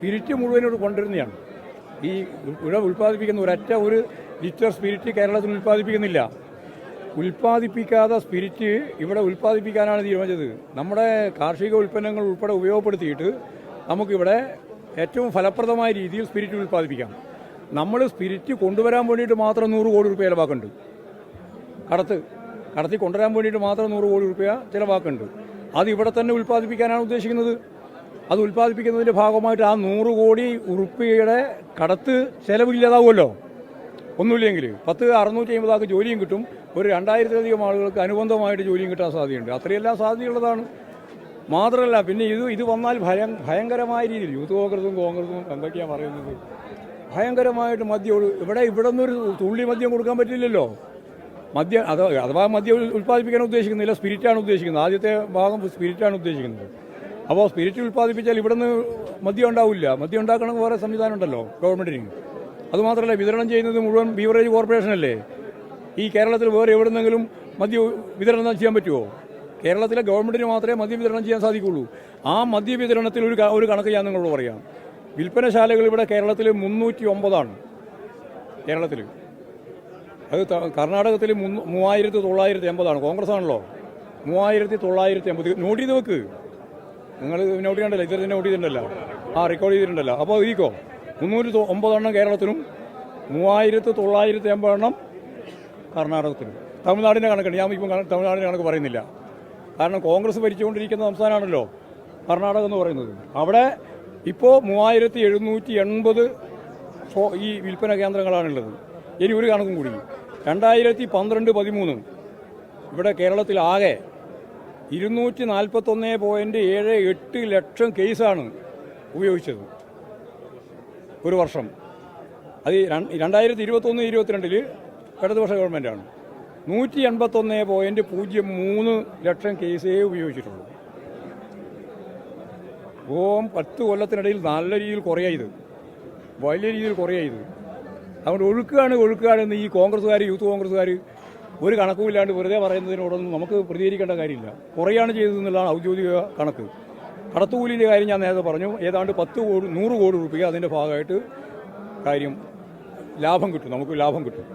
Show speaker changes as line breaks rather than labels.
Spirit മുഴുവനോട് കൊണ്ടുവരുന്നതാണ്. ഈ ഇവിടെ ഉൽപ്പാദിപ്പിക്കുന്ന ഒരു ലിറ്റർ സ്പിരിറ്റ് കേരളത്തിൽ ഉൽപ്പാദിപ്പിക്കുന്നില്ല. ഉൽപ്പാദിപ്പിക്കാതെ സ്പിരിറ്റ് ഇവിടെ ഉൽപ്പാദിപ്പിക്കാനാണ് തീരുമാനിച്ചത്. നമ്മുടെ കാർഷിക ഉൽപ്പന്നങ്ങൾ ഉൾപ്പെടെ ഉപയോഗപ്പെടുത്തിയിട്ട് നമുക്കിവിടെ ഏറ്റവും ഫലപ്രദമായ രീതിയിൽ സ്പിരിറ്റ് ഉൽപ്പാദിപ്പിക്കാം. നമ്മൾ സ്പിരിറ്റ് കൊണ്ടുവരാൻ വേണ്ടിയിട്ട് മാത്രം 100 കോടി രൂപ ചിലവാക്കുന്നുണ്ട്. കടത്തി കൊണ്ടുവരാൻ വേണ്ടിയിട്ട് മാത്രം 100 കോടി രൂപ ചിലവാക്കുന്നുണ്ട്. അത് ഇവിടെ തന്നെ ഉൽപ്പാദിപ്പിക്കാനാണ് ഉദ്ദേശിക്കുന്നത്. അത് ഉൽപ്പാദിപ്പിക്കുന്നതിൻ്റെ ഭാഗമായിട്ട് ആ 100 കോടി ഉറുപ്പികയുടെ കടത്ത് ചിലവില്ലാതാവുമല്ലോ. ഒന്നുമില്ലെങ്കിൽ 650 ആൾക്ക് ജോലിയും കിട്ടും. ഒരു 2000-ലധികം ആളുകൾക്ക് അനുബന്ധമായിട്ട് ജോലിയും കിട്ടാൻ സാധ്യതയുണ്ട്. അത്രയെല്ലാം സാധ്യതയുള്ളതാണ്. മാത്രമല്ല പിന്നെ ഇത് വന്നാൽ ഭയങ്കരമായ രീതിയിൽ യൂത്ത് കോൺഗ്രസും എന്തൊക്കെയാണ് പറയുന്നത്, ഭയങ്കരമായിട്ട് മദ്യം ഇവിടെ നിന്നൊരു തുള്ളി മദ്യം കൊടുക്കാൻ പറ്റില്ലല്ലോ. അഥവാ മദ്യം ഉൽപ്പാദിപ്പിക്കാൻ ഉദ്ദേശിക്കുന്നില്ല, സ്പിരിറ്റാണ് ഉദ്ദേശിക്കുന്നത്. ആദ്യത്തെ ഭാഗം സ്പിരിറ്റാണ് ഉദ്ദേശിക്കുന്നത്. അപ്പോൾ സ്പിരിറ്റ് ഉൽപ്പാദിപ്പിച്ചാൽ ഇവിടെ നിന്ന് മദ്യം ഉണ്ടാവില്ല. മദ്യം ഉണ്ടാക്കണമെങ്കിൽ വേറെ സംവിധാനം ഉണ്ടല്ലോ ഗവൺമെൻറ്റിന്. അതുമാത്രമല്ല, വിതരണം ചെയ്യുന്നത് മുഴുവൻ ബീവറേജ് കോർപ്പറേഷനല്ലേ. ഈ കേരളത്തിൽ വേറെ എവിടെന്നെങ്കിലും മദ്യം വിതരണം ചെയ്യാൻ പറ്റുമോ? കേരളത്തിലെ ഗവൺമെൻറ്റിന് മാത്രമേ മദ്യം വിതരണം ചെയ്യാൻ സാധിക്കുള്ളൂ. ആ മദ്യ വിതരണത്തിൽ ഒരു കണക്ക് ഞാൻ നിങ്ങളോട് പറയാം. വിൽപ്പനശാലകൾ ഇവിടെ കേരളത്തിൽ 309 കേരളത്തിൽ. അത് കർണാടകത്തിൽ 3980. കോൺഗ്രസ് ആണല്ലോ. 3980. നോട്ട് ചെയ്ത് വെക്ക്. നിങ്ങൾ നോട്ട് ചെയ്യണ്ടല്ലോ, ഇതർ നോട്ട് ചെയ്തിട്ടുണ്ടല്ലോ, റെക്കോർഡ് ചെയ്തിട്ടുണ്ടല്ലോ. അപ്പോൾ ഇരിക്കോ 309 കേരളത്തിലും 3980 കർണാടകത്തിലും. തമിഴ്നാടിൻ്റെ കണക്കുണ്ട്. ഞാൻ ഇപ്പം തമിഴ്നാടിൻ്റെ കണക്ക് പറയുന്നില്ല. കാരണം കോൺഗ്രസ് ഭരിച്ചുകൊണ്ടിരിക്കുന്ന സംസ്ഥാനമാണല്ലോ കർണാടക എന്ന് പറയുന്നത്. അവിടെ ഇപ്പോൾ 3780 ഈ വിൽപ്പന കേന്ദ്രങ്ങളാണുള്ളത്. ഇനി ഒരു കണക്കും കൂടി, 2012-13 ഇവിടെ കേരളത്തിൽ ആകെ 241.78 ലക്ഷം കേസാണ് ഉപയോഗിച്ചത് ഒരു വർഷം. അത് 2021-22 ഇടതുപക്ഷ ഗവൺമെൻറ്റാണ്. 181.03 ലക്ഷം കേസേ ഉപയോഗിച്ചിട്ടുള്ളൂ. 10 കൊല്ലത്തിനിടയിൽ നല്ല രീതിയിൽ കുറയായത്, വലിയ രീതിയിൽ കുറയായത്. അതുകൊണ്ട് ഒഴുക്കുകയാണെന്ന് ഈ കോൺഗ്രസ്സുകാർ, യൂത്ത് കോൺഗ്രസ്സുകാർ ഒരു കണക്കുമില്ലാണ്ട് വെറുതെ പറയുന്നതിനോടൊന്നും നമുക്ക് പ്രതികരിക്കേണ്ട കാര്യമില്ല. കുറയാണ് ചെയ്തതെന്നുള്ളതാണ് ഔദ്യോഗിക കണക്ക്. കടത്തുകൂലിൻ്റെ കാര്യം ഞാൻ നേരത്തെ പറഞ്ഞു. ഏതാണ്ട് 100 കോടി രൂപ അതിൻ്റെ ഭാഗമായിട്ട് ലാഭം കിട്ടും, നമുക്ക് ലാഭം കിട്ടും.